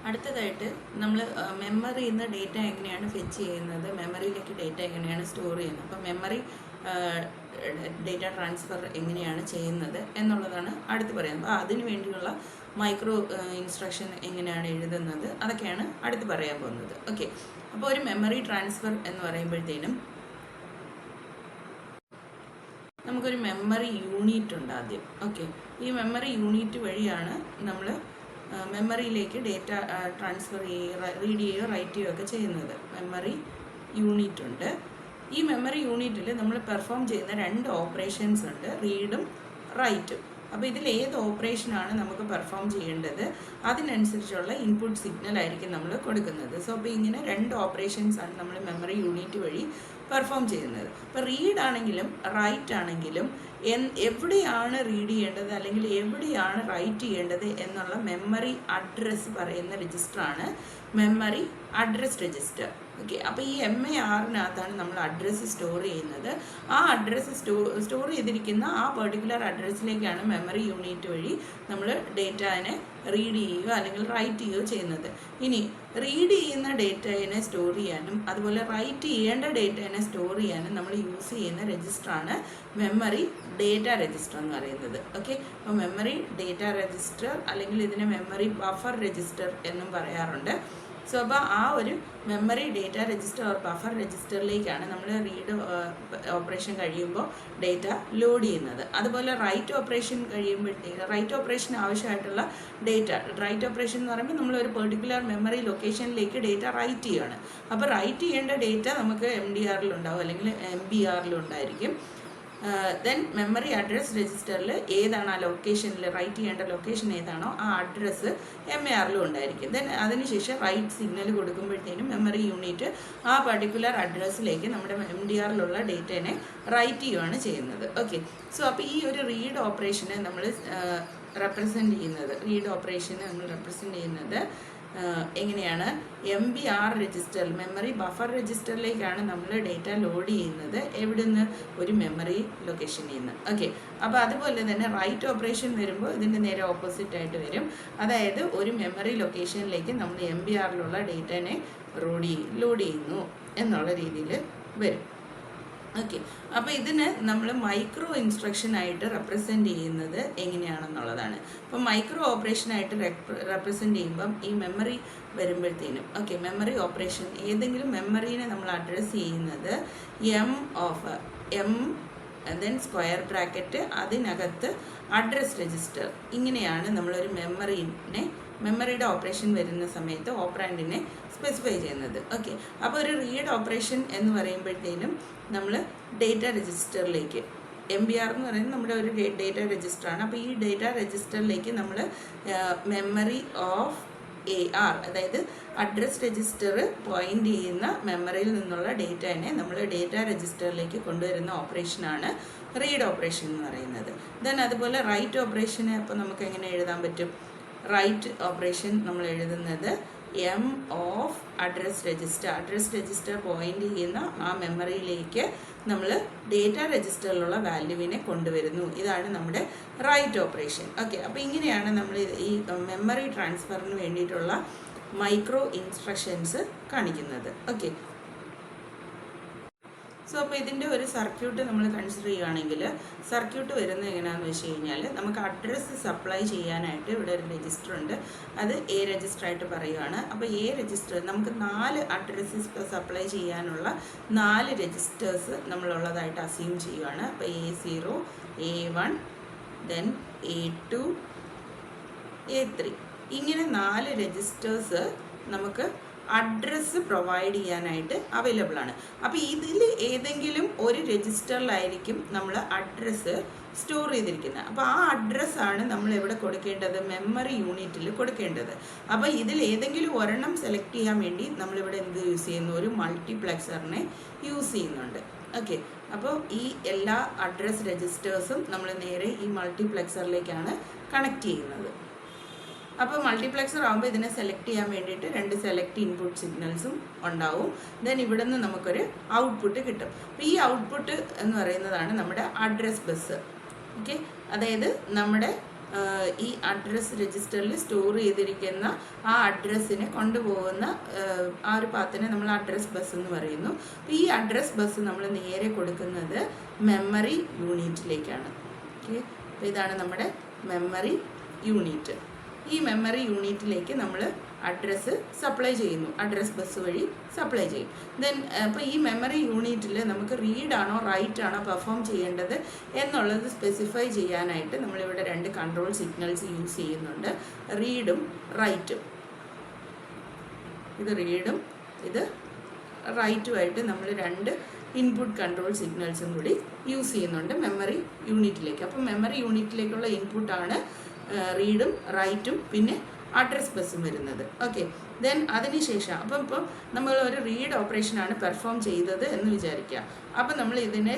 അടുത്തതായിട്ട് നമ്മൾ മെമ്മറിയിൽ നിന്ന് ഡേറ്റ എങ്ങനെയാണ് ഫെച്ച് ചെയ്യുന്നത്, മെമ്മറിയിലേക്ക് ഡേറ്റ എങ്ങനെയാണ് സ്റ്റോർ ചെയ്യുന്നത്, അപ്പോൾ മെമ്മറി ഡേറ്റ ട്രാൻസ്ഫർ എങ്ങനെയാണ് ചെയ്യുന്നത് എന്നുള്ളതാണ് അടുത്ത് പറയുന്നത്. അപ്പോൾ അതിന് വേണ്ടിയുള്ള മൈക്രോ ഇൻസ്ട്രക്ഷൻ എങ്ങനെയാണ് എഴുതുന്നത് അതൊക്കെയാണ് അടുത്ത് പറയാൻ പോകുന്നത്. ഓക്കെ, അപ്പോൾ ഒരു മെമ്മറി ട്രാൻസ്ഫർ എന്ന് പറയുമ്പോഴത്തേനും നമുക്കൊരു മെമ്മറി യൂണിറ്റ് ഉണ്ട് ആദ്യം. ഓക്കെ, ഈ മെമ്മറി യൂണിറ്റ് വഴിയാണ് നമ്മൾ മെമ്മറിയിലേക്ക് ഡേറ്റ ട്രാൻസ്ഫർ ചെയ്യുക, റീഡ് ചെയ്യുകയോ റൈറ്റ് ചെയ്യുകയോ ഒക്കെ ചെയ്യുന്നത്. മെമ്മറി യൂണിറ്റ് ഉണ്ട്. ഈ മെമ്മറി യൂണിറ്റിൽ നമ്മൾ പെർഫോം ചെയ്യുന്ന രണ്ട് ഓപ്പറേഷൻസ് ഉണ്ട്, റീഡും റൈറ്റും. അപ്പോൾ ഇതിൽ ഏത് ഓപ്പറേഷനാണ് നമുക്ക് പെർഫോം ചെയ്യേണ്ടത് അതിനനുസരിച്ചുള്ള ഇൻപുട്ട് സിഗ്നൽ ആയിരിക്കും നമ്മൾ കൊടുക്കുന്നത്. സോ അപ്പോൾ ഇങ്ങനെ രണ്ട് ഓപ്പറേഷൻസ് ആണ് നമ്മൾ മെമ്മറി യൂണിറ്റ് വഴി പെർഫോം ചെയ്യുന്നത്. അപ്പോൾ റീഡ് ആണെങ്കിലും റൈറ്റ് ആണെങ്കിലും എവിടെയാണ് റീഡ് ചെയ്യേണ്ടത് അല്ലെങ്കിൽ എവിടെയാണ് റൈറ്റ് ചെയ്യേണ്ടത് എന്നുള്ള മെമ്മറി അഡ്രസ്സ് പറയുന്ന രജിസ്റ്ററാണ് മെമ്മറി അഡ്രസ് രജിസ്റ്റർ. ഓക്കെ, അപ്പോൾ ഈ MARനകത്താണ് നമ്മൾ അഡ്രസ്സ് സ്റ്റോർ ചെയ്യുന്നത്. ആ അഡ്രസ്സ് സ്റ്റോർ ചെയ്തിരിക്കുന്ന ആ പെർട്ടിക്കുലർ അഡ്രസ്സിലേക്കാണ് മെമ്മറി യൂണിറ്റ് വഴി നമ്മൾ ഡേറ്റാനെ റീഡ് ചെയ്യുകയോ അല്ലെങ്കിൽ റൈറ്റ് ചെയ്യുകയോ ചെയ്യുന്നത്. ഇനി റീഡ് ചെയ്യുന്ന ഡേറ്റയെ സ്റ്റോർ ചെയ്യാനും അതുപോലെ റൈറ്റ് ചെയ്യേണ്ട ഡേറ്റയെ സ്റ്റോർ ചെയ്യാനും നമ്മൾ യൂസ് ചെയ്യുന്ന രജിസ്റ്ററാണ് മെമ്മറി ഡേറ്റ രജിസ്റ്റർ എന്ന് പറയുന്നത്. ഓക്കെ, അപ്പോൾ മെമ്മറി ഡേറ്റ രജിസ്റ്റർ അല്ലെങ്കിൽ ഇതിനെ മെമ്മറി ബഫർ രജിസ്റ്റർ എന്നും പറയാറുണ്ട്. സോ അപ്പോൾ ആ ഒരു memory data register or buffer രജിസ്റ്ററിലേക്കാണ് നമ്മൾ റീഡ് ഓപ്പറേഷൻ കഴിയുമ്പോൾ ഡേറ്റ ലോഡ് ചെയ്യുന്നത്. അതുപോലെ റൈറ്റ് ഓപ്പറേഷൻ കഴിയുമ്പോഴത്തേക്ക് റൈറ്റ് ഓപ്പറേഷൻ ആവശ്യമായിട്ടുള്ള ഡേറ്റ, റൈറ്റ് ഓപ്പറേഷൻ എന്ന് പറയുമ്പോൾ നമ്മൾ ഒരു പെർട്ടിക്കുലർ മെമ്മറി ലൊക്കേഷനിലേക്ക് ഡേറ്റ റൈറ്റ് ചെയ്യുകയാണ്. അപ്പോൾ റൈറ്റ് ചെയ്യേണ്ട ഡേറ്റ നമുക്ക് MDRലുണ്ടാവും അല്ലെങ്കിൽ MBRലുണ്ടായിരിക്കും. ദെൻ മെമ്മറി അഡ്രസ് രജിസ്റ്ററിൽ ഏതാണ് ആ ലൊക്കേഷനിൽ റൈറ്റ് ചെയ്യേണ്ട ലൊക്കേഷൻ ഏതാണോ ആ അഡ്രസ്സ് MARലും ഉണ്ടായിരിക്കും. ദെൻ അതിനുശേഷം റൈറ്റ് സിഗ്നൽ കൊടുക്കുമ്പോഴത്തേനും മെമ്മറി യൂണിറ്റ് ആ പർട്ടിക്കുലർ അഡ്രസ്സിലേക്ക് നമ്മുടെ MDRലുള്ള ഡേറ്റനെ റൈറ്റ് ചെയ്യുകയാണ് ചെയ്യുന്നത്. ഓക്കെ, സോ അപ്പോൾ ഈ ഒരു റീഡ് ഓപ്പറേഷനെ നമ്മൾ റെപ്രസെൻറ്റ് ചെയ്യുന്നത് എങ്ങനെയാണ്? MBR രജിസ്റ്റർ, മെമ്മറി ബഫർ രജിസ്റ്ററിലേക്കാണ് നമ്മൾ ഡേറ്റ ലോഡ് ചെയ്യുന്നത്. എവിടുന്ന്? ഒരു മെമ്മറി ലൊക്കേഷനിൽ നിന്ന്. ഓക്കെ, അപ്പോൾ അതുപോലെ തന്നെ റൈറ്റ് ഓപ്പറേഷൻ വരുമ്പോൾ ഇതിൻ്റെ നേരെ ഓപ്പോസിറ്റ് ആയിട്ട് വരും. അതായത് ഒരു മെമ്മറി ലൊക്കേഷനിലേക്ക് നമ്മൾ MBRലുള്ള ഡേറ്റനെ ലോഡ് ചെയ്യുന്നു എന്നുള്ള രീതിയിൽ വരും. ഓക്കെ, അപ്പോൾ ഇതിന് നമ്മൾ മൈക്രോ ഇൻസ്ട്രക്ഷനായിട്ട് റെപ്രസെൻറ്റ് ചെയ്യുന്നത് എങ്ങനെയാണെന്നുള്ളതാണ്. അപ്പോൾ മൈക്രോ ഓപ്പറേഷനായിട്ട് റെപ്രസെൻറ്റ് ചെയ്യുമ്പം ഈ മെമ്മറി വരുമ്പോഴത്തേനും മെമ്മറി ഓപ്പറേഷൻ ഏതെങ്കിലും മെമ്മറീനെ നമ്മൾ അഡ്രസ്സ് ചെയ്യുന്നത് ദെൻ സ്ക്വയർ ബ്രാക്കറ്റ് അതിനകത്ത് അഡ്രസ് രജിസ്റ്റർ, ഇങ്ങനെയാണ് നമ്മളൊരു മെമ്മറിയുടെ ഓപ്പറേഷൻ വരുന്ന സമയത്ത് ഓപ്പറാൻഡിനെ സ്പെസിഫൈ ചെയ്യുന്നത്. ഓക്കെ, അപ്പോൾ ഒരു റീഡ് ഓപ്പറേഷൻ എന്ന് പറയുമ്പോഴത്തേനും നമ്മൾ ഡേറ്റ രജിസ്റ്ററിലേക്ക്, MBR എന്ന് പറയുന്നത് നമ്മുടെ ഒരു ഡേറ്റ രജിസ്റ്ററാണ്. അപ്പോൾ ഈ ഡേറ്റ രജിസ്റ്ററിലേക്ക് നമ്മൾ മെമ്മറി ഓഫ് AR, അതായത് അഡ്രസ് രജിസ്റ്റർ പോയിൻ്റ് ചെയ്യുന്ന മെമ്മറിയിൽ നിന്നുള്ള ഡേറ്റനെ നമ്മൾ ഡേറ്റ രജിസ്റ്ററിലേക്ക് കൊണ്ടുവരുന്ന ഓപ്പറേഷനാണ് റീഡ് ഓപ്പറേഷൻ എന്ന് പറയുന്നത്. ദെൻ അതുപോലെ റൈറ്റ് ഓപ്പറേഷനെ അപ്പോൾ നമുക്ക് എങ്ങനെ എഴുതാൻ പറ്റും? റൈറ്റ് ഓപ്പറേഷൻ നമ്മൾ എഴുതുന്നത് അഡ്രസ് രജിസ്റ്റർ പോയിൻ്റ് ചെയ്യുന്ന ആ മെമ്മറിയിലേക്ക് നമ്മൾ ഡേറ്റ രജിസ്റ്ററിലുള്ള വാല്യൂവിനെ കൊണ്ടുവരുന്നു. ഇതാണ് നമ്മുടെ റൈറ്റ് ഓപ്പറേഷൻ. ഓക്കെ, അപ്പോൾ ഇങ്ങനെയാണ് നമ്മൾ ഈ മെമ്മറി ട്രാൻസ്ഫറിന് വേണ്ടിയിട്ടുള്ള മൈക്രോ ഇൻസ്ട്രക്ഷൻസ് കാണിക്കുന്നത്. ഓക്കെ, സോ അപ്പോൾ ഇതിൻ്റെ ഒരു സർക്യൂട്ട് നമ്മൾ കൺസിഡർ ചെയ്യുകയാണെങ്കിൽ സർക്യൂട്ട് വരുന്നത് എങ്ങനെയാണെന്ന് വെച്ച് കഴിഞ്ഞാൽ നമുക്ക് അഡ്രസ്സ് സപ്ലൈ ചെയ്യാനായിട്ട് ഇവിടെ ഒരു രജിസ്റ്റർ ഉണ്ട്. അത് A രജിസ്റ്ററായിട്ട് പറയുകയാണ്. അപ്പോൾ A രജിസ്റ്റർ നമുക്ക് 4 അഡ്രസ്സ് സപ്ലൈ ചെയ്യാനുള്ള 4 രജിസ്റ്റേഴ്സ് നമ്മളുള്ളതായിട്ട് അസ്യൂം ചെയ്യുകയാണ്. അപ്പോൾ A0, A1, then A2, A3 ഇങ്ങനെ 4 രജിസ്റ്റേഴ്സ് നമുക്ക് അഡ്രസ്സ് പ്രൊവൈഡ് ചെയ്യാനായിട്ട് അവൈലബിൾ ആണ്. അപ്പോൾ ഇതിൽ ഏതെങ്കിലും ഒരു രജിസ്റ്ററിലായിരിക്കും നമ്മൾ അഡ്രസ്സ് സ്റ്റോർ ചെയ്തിരിക്കുന്നത്. അപ്പോൾ ആ അഡ്രസ്സാണ് നമ്മൾ എവിടെ കൊടുക്കേണ്ടത്? മെമ്മറി യൂണിറ്റിൽ കൊടുക്കേണ്ടത്. അപ്പോൾ ഇതിൽ ഏതെങ്കിലും ഒരെണ്ണം സെലക്ട് ചെയ്യാൻ വേണ്ടി നമ്മളിവിടെ എന്ത് യൂസ് ചെയ്യുന്നു? ഒരു മൾട്ടിപ്ലെക്സറിനെ യൂസ് ചെയ്യുന്നുണ്ട്. ഓക്കെ, അപ്പോൾ ഈ എല്ലാ അഡ്രസ് രജിസ്റ്റേഴ്സും നമ്മൾ നേരെ ഈ മൾട്ടിപ്ലെക്സറിലേക്കാണ് കണക്ട് ചെയ്യുന്നത്. അപ്പോൾ മൾട്ടിപ്ലെക്സർ ആകുമ്പോൾ ഇതിനെ സെലക്ട് ചെയ്യാൻ വേണ്ടിയിട്ട് 2 സെലക്ട് ഇൻപുട്ട് സിഗ്നൽസും ഉണ്ടാവും. ദെൻ ഇവിടെ നിന്ന് നമുക്കൊരു ഔട്ട്പുട്ട് കിട്ടും. അപ്പോൾ ഈ ഔട്ട്പുട്ട് എന്ന് പറയുന്നതാണ് നമ്മുടെ അഡ്രസ് ബസ്. ഓക്കെ, അതായത് നമ്മുടെ ഈ അഡ്രസ് രജിസ്റ്ററിൽ സ്റ്റോർ ചെയ്തിരിക്കുന്ന ആ അഡ്രസ്സിനെ കൊണ്ടുപോകുന്ന ആ ഒരു പാത്തിനെ നമ്മൾ അഡ്രസ് ബസ് എന്ന് പറയുന്നു. ഈ അഡ്രസ് ബസ് നമ്മൾ നേരെ കൊടുക്കുന്നത് മെമ്മറി യൂണിറ്റിലേക്കാണ്. ഓക്കെ, അപ്പോൾ ഇതാണ് നമ്മുടെ മെമ്മറി യൂണിറ്റ്. ഈ മെമ്മറി യൂണിറ്റിലേക്ക് നമ്മൾ അഡ്രസ്സ് സപ്ലൈ ചെയ്യുന്നു, അഡ്രസ് ബസ് വഴി സപ്ലൈ ചെയ്യും. ദെൻ അപ്പോൾ ഈ മെമ്മറി യൂണിറ്റിൽ നമുക്ക് റീഡാണോ റൈറ്റ് ആണോ പെർഫോം ചെയ്യേണ്ടത് എന്നുള്ളത് സ്പെസിഫൈ ചെയ്യാനായിട്ട് നമ്മളിവിടെ 2 കൺട്രോൾ സിഗ്നൽസ് യൂസ് ചെയ്യുന്നുണ്ട്, റീഡും റൈറ്റും. ഇത് റീഡും ഇത് റൈറ്റുമായിട്ട് നമ്മൾ 2 ഇൻപുട്ട് കൺട്രോൾ സിഗ്നൽസും കൂടി യൂസ് ചെയ്യുന്നുണ്ട് മെമ്മറി യൂണിറ്റിലേക്ക്. അപ്പം മെമ്മറി യൂണിറ്റിലേക്കുള്ള ഇൻപുട്ടാണ് റീഡും റൈറ്റും പിന്നെ അഡ്രസ് ബസ്സും വരുന്നത്. ഓക്കെ, ദെൻ അതിനുശേഷം ഇപ്പോൾ നമ്മൾ ഒരു റീഡ് ഓപ്പറേഷനാണ് പെർഫോം ചെയ്തത് എന്ന് വിചാരിക്കുക. അപ്പോൾ നമ്മൾ ഇതിനെ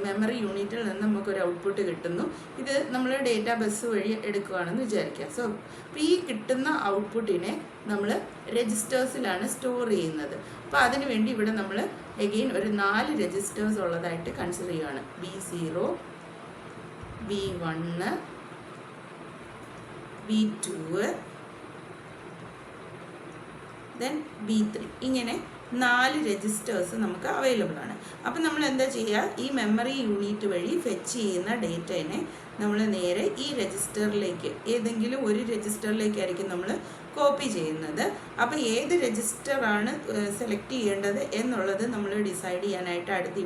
മെമ്മറി യൂണിറ്റിൽ നിന്ന് നമുക്കൊരു ഔട്ട്പുട്ട് കിട്ടുന്നു. ഇത് നമ്മൾ ഡേറ്റ ബസ് വഴി എടുക്കുകയാണെന്ന് വിചാരിക്കുക. സോ അപ്പോൾ ഈ കിട്ടുന്ന ഔട്ട്പുട്ടിനെ നമ്മൾ രജിസ്റ്റേഴ്സിലാണ് സ്റ്റോർ ചെയ്യുന്നത്. അപ്പോൾ അതിന് വേണ്ടി ഇവിടെ നമ്മൾ എഗെയിൻ ഒരു 4 രജിസ്റ്റേഴ്സ് ഉള്ളതായിട്ട് കൺസിഡർ ചെയ്യുകയാണ്. B0, B1, B2, then B3, ഇങ്ങനെ 4 രജിസ്റ്റേഴ്സ് നമുക്ക് അവൈലബിൾ ആണ്. അപ്പം നമ്മൾ എന്താ ചെയ്യുക, ഈ മെമ്മറി യൂണിറ്റ് വഴി ഫെച്ച് ചെയ്യുന്ന ഡേറ്റയെ നമ്മൾ നേരെ ഈ രജിസ്റ്ററിലേക്ക്, ഏതെങ്കിലും ഒരു രജിസ്റ്ററിലേക്കായിരിക്കും നമ്മൾ കോപ്പി ചെയ്യുന്നത്. അപ്പോൾ ഏത് രജിസ്റ്ററാണ് സെലക്ട് ചെയ്യേണ്ടത് എന്നുള്ളത് നമ്മൾ ഡിസൈഡ് ചെയ്യാനായിട്ട് അടുത്ത്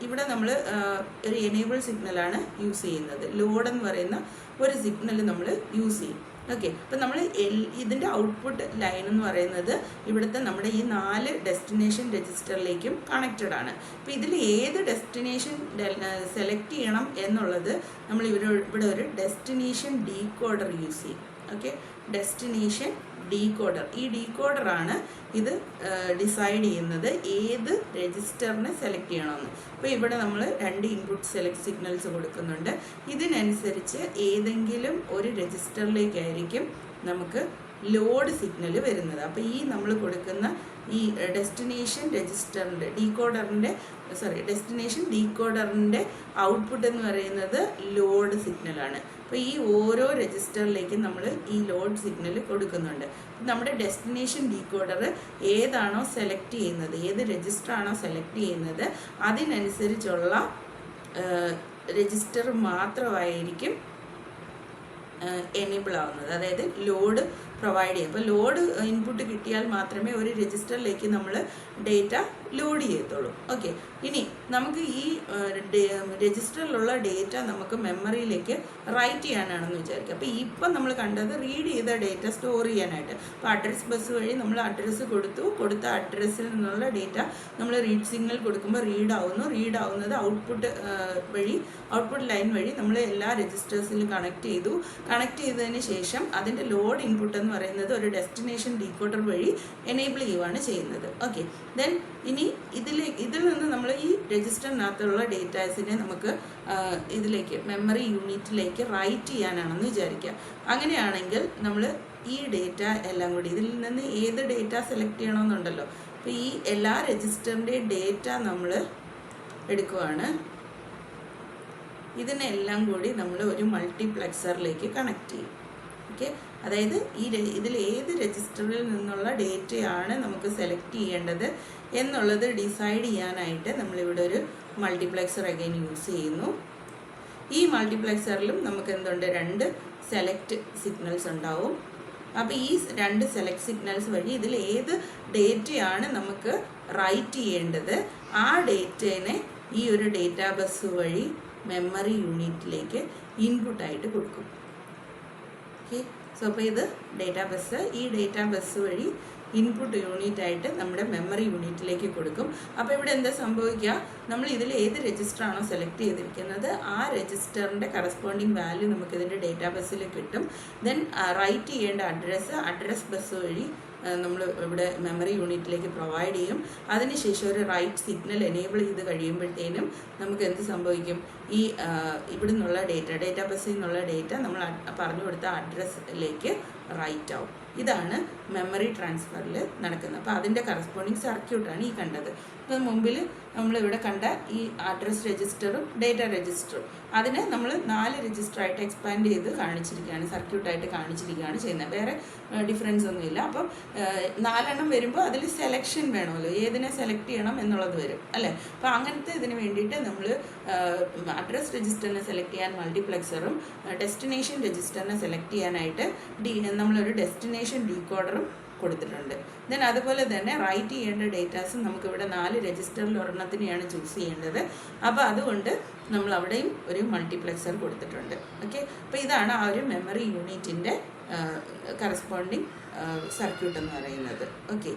ഇവിടെ നമ്മൾ ഒരു എനേബിൾ സിഗ്നലാണ് യൂസ് ചെയ്യുന്നത്. ലോഡ് എന്ന് പറയുന്ന ഒരു സിഗ്നൽ നമ്മൾ യൂസ് ചെയ്യും. ഓക്കെ, അപ്പം നമ്മൾ ഇതിൻ്റെ ഔട്ട്പുട്ട് ലൈൻ എന്ന് പറയുന്നത് ഇവിടുത്തെ നമ്മുടെ ഈ 4 ഡെസ്റ്റിനേഷൻ രജിസ്റ്ററിലേക്കും കണക്റ്റഡ് ആണ്. അപ്പോൾ ഇതിൽ ഏത് ഡെസ്റ്റിനേഷൻ സെലക്ട് ചെയ്യണം എന്നുള്ളത് നമ്മൾ ഇവിടെ ഒരു ഡെസ്റ്റിനേഷൻ ഡീകോഡർ യൂസ് ചെയ്യും. ഓക്കെ, ഡെസ്റ്റിനേഷൻ ഡീകോഡർ, ഈ ഡീകോഡറാണ് ഇത് ഡിസൈഡ് ചെയ്യുന്നത് ഏത് രജിസ്റ്ററിനെ സെലക്ട് ചെയ്യണമെന്ന്. അപ്പോൾ ഇവിടെ നമ്മൾ 2 ഇൻപുട്ട് സെലക്ട് സിഗ്നൽസ് കൊടുക്കുന്നുണ്ട്. ഇതിനനുസരിച്ച് ഏതെങ്കിലും ഒരു രജിസ്റ്ററിലേക്കായിരിക്കും നമുക്ക് ലോഡ് സിഗ്നൽ വരുന്നത്. അപ്പോൾ ഈ നമ്മൾ കൊടുക്കുന്ന ഈ ഡെസ്റ്റിനേഷൻ രജിസ്റ്ററിൻ്റെ ഡെസ്റ്റിനേഷൻ ഡീകോഡറിൻ്റെ ഔട്ട്പുട്ട് എന്ന് പറയുന്നത് ലോഡ് സിഗ്നലാണ്. അപ്പോൾ ഈ ഓരോ രജിസ്റ്ററിലേക്കും നമ്മൾ ഈ ലോഡ് സിഗ്നൽ കൊടുക്കുന്നുണ്ട്. നമ്മുടെ ഡെസ്റ്റിനേഷൻ ഡീകോഡർ ഏതാണോ സെലക്ട് ചെയ്യുന്നത്, ഏത് രജിസ്റ്ററാണോ സെലക്ട് ചെയ്യുന്നത് അതിനനുസരിച്ചുള്ള രജിസ്റ്റർ മാത്രമായിരിക്കും എനേബിൾ ആവുന്നത്, അതായത് ലോഡ് പ്രൊവൈഡ് ചെയ്യും. അപ്പോൾ ലോഡ് ഇൻപുട്ട് കിട്ടിയാൽ മാത്രമേ ഒരു രജിസ്റ്ററിലേക്ക് നമ്മൾ ഡേറ്റ ലോഡ് ചെയ്യത്തുള്ളൂ. ഓക്കെ, ഇനി നമുക്ക് ഈ രജിസ്റ്ററിലുള്ള ഡേറ്റ നമുക്ക് മെമ്മറിയിലേക്ക് റൈറ്റ് ചെയ്യാനാണെന്ന് വിചാരിക്കുക. അപ്പോൾ ഇപ്പം നമ്മൾ കണ്ടത് റീഡ് ചെയ്ത ഡേറ്റ സ്റ്റോർ ചെയ്യാനായിട്ട്. അപ്പോൾ അഡ്രസ് ബസ് വഴി നമ്മൾ അഡ്രസ്സ് കൊടുത്ത അഡ്രസ്സിൽ നിന്നുള്ള ഡേറ്റ നമ്മൾ റീഡ് സിഗ്നൽ കൊടുക്കുമ്പോൾ റീഡ് ആവുന്നത് ഔട്ട്പുട്ട് ലൈൻ വഴി നമ്മൾ എല്ലാ രജിസ്റ്റേഴ്സിലും കണക്ട് ചെയ്തതിന് ശേഷം അതിൻ്റെ ലോഡ് ഇൻപുട്ട് എന്ന് പറയുന്നത് ഒരു ഡെസ്റ്റിനേഷൻ ഡീകോഡർ വഴി എനേബിൾ ചെയ്യുകയാണ് ചെയ്യുന്നത്. ഓക്കെ, ദെൻ ഇനി ഇതിൽ നിന്ന് നമ്മൾ ഈ രജിസ്റ്ററിനകത്തുള്ള ഡേറ്റാസിനെ നമുക്ക് ഇതിലേക്ക് മെമ്മറി യൂണിറ്റിലേക്ക് റൈറ്റ് ചെയ്യാനാണെന്ന് വിചാരിക്കുക. അങ്ങനെയാണെങ്കിൽ നമ്മൾ ഈ ഡേറ്റ എല്ലാം കൂടി ഇതിൽ നിന്ന് ഏത് ഡേറ്റ സെലക്ട് ചെയ്യണമെന്നുണ്ടല്ലോ. അപ്പോൾ ഈ എല്ലാ രജിസ്റ്ററിൻ്റെയും ഡേറ്റ നമ്മൾ എടുക്കുകയാണ്. ഇതിനെല്ലാം കൂടി നമ്മൾ ഒരു മൾട്ടിപ്ലെക്സറിലേക്ക് കണക്ട് ചെയ്യും. ഓക്കെ, അതായത് ഇതിൽ ഏത് രജിസ്റ്ററിൽ നിന്നുള്ള ഡേറ്റയാണ് നമുക്ക് സെലക്ട് ചെയ്യേണ്ടത് എന്നുള്ളത് ഡിസൈഡ് ചെയ്യാനായിട്ട് നമ്മളിവിടെ ഒരു മൾട്ടിപ്ലെക്സർ അഗൈൻ യൂസ് ചെയ്യുന്നു. ഈ മൾട്ടിപ്ലെക്സറിലും നമുക്ക് എന്തുണ്ട്, 2 സെലക്ട് സിഗ്നൽസ് ഉണ്ടാവും. അപ്പോൾ ഈ 2 സെലക്ട് സിഗ്നൽസ് വഴി ഇതിൽ ഏത് ഡേറ്റയാണ് നമുക്ക് റൈറ്റ് ചെയ്യേണ്ടത് ആ ഡേറ്റേനെ ഈ ഒരു ഡേറ്റാ ബസ് വഴി മെമ്മറി യൂണിറ്റിലേക്ക് ഇൻപുട്ടായിട്ട് കൊടുക്കും. ഓക്കെ, സോ അപ്പോൾ ഇത് ഡേറ്റാ ബസ്, ഈ ഡേറ്റാ ബസ് വഴി ഇൻപുട്ട് യൂണിറ്റായിട്ട് നമ്മുടെ മെമ്മറി യൂണിറ്റിലേക്ക് കൊടുക്കും. അപ്പോൾ ഇവിടെ എന്താ സംഭവിക്കുക, നമ്മൾ ഇതിൽ ഏത് രജിസ്റ്ററാണോ സെലക്ട് ചെയ്തിരിക്കുന്നത് ആ രജിസ്റ്ററിൻ്റെ കറസ്പോണ്ടിങ് വാല്യൂ നമുക്ക് ഇതിൻ്റെ ഡേറ്റാ ബസ്സിൽ കിട്ടും. ദെൻ റൈറ്റ് ചെയ്യേണ്ട അഡ്രസ് ബസ് വഴി നമ്മൾ ഇവിടെ മെമ്മറി യൂണിറ്റിലേക്ക് പ്രൊവൈഡ് ചെയ്യും. അതിനുശേഷം ഒരു റൈറ്റ് സിഗ്നൽ എനേബിൾ ചെയ്ത് കഴിയുമ്പോഴത്തേനും നമുക്ക് എന്ത് സംഭവിക്കും, ഈ ഇവിടെ നിന്നുള്ള ഡേറ്റാ ബസ്സിൽ നിന്നുള്ള ഡേറ്റ നമ്മൾ പറഞ്ഞു കൊടുത്ത അഡ്രസ്സിലേക്ക് റൈറ്റ് ആവും. ഇതാണ് മെമ്മറി ട്രാൻസ്ഫറിൽ നടക്കുന്നത്. അപ്പോൾ അതിൻ്റെ കറസ്പോണ്ടിങ് സർക്യൂട്ടാണ് ഈ കണ്ടത്. അപ്പോൾ മുമ്പിൽ നമ്മളിവിടെ കണ്ട ഈ അഡ്രസ് രജിസ്റ്ററും ഡേറ്റ രജിസ്റ്ററും അതിനെ നമ്മൾ 4 രജിസ്റ്ററായിട്ട് എക്സ്പാൻഡ് ചെയ്ത് കാണിച്ചിരിക്കുകയാണ്, സർക്യൂട്ടായിട്ട് കാണിച്ചിരിക്കുകയാണ് ചെയ്യുന്നത്. വേറെ ഡിഫറൻസ് ഒന്നുമില്ല. അപ്പം 4 വരുമ്പോൾ അതിൽ സെലക്ഷൻ വേണമല്ലോ, ഏതിനെ സെലക്ട് ചെയ്യണം എന്നുള്ളത് വരും അല്ലേ. അപ്പോൾ അങ്ങനത്തെ ഇതിന് വേണ്ടിയിട്ട് നമ്മൾ അഡ്രസ് രജിസ്റ്ററിനെ സെലക്ട് ചെയ്യാൻ മൾട്ടിപ്ലെക്സറും ഡെസ്റ്റിനേഷൻ രജിസ്റ്ററിനെ സെലക്ട് ചെയ്യാനായിട്ട് നമ്മളൊരു ഡെസ്റ്റിനേഷൻ ഡീകോഡറും കൊടുത്തിട്ടുണ്ട്. ദെൻ അതുപോലെ തന്നെ റൈറ്റ് ചെയ്യേണ്ട ഡേറ്റാസും നമുക്കിവിടെ 4 രജിസ്റ്ററിൽ ഒരെണ്ണത്തിനെയാണ് ചൂസ് ചെയ്യേണ്ടത്. അപ്പോൾ അതുകൊണ്ട് നമ്മൾ അവിടെയും ഒരു മൾട്ടിപ്ലെക്സർ കൊടുത്തിട്ടുണ്ട്. ഓക്കെ, അപ്പോൾ ഇതാണ് ആ ഒരു മെമ്മറി യൂണിറ്റിൻ്റെ കറസ്പോണ്ടിങ് സർക്യൂട്ട് എന്ന് പറയുന്നത്. ഓക്കെ.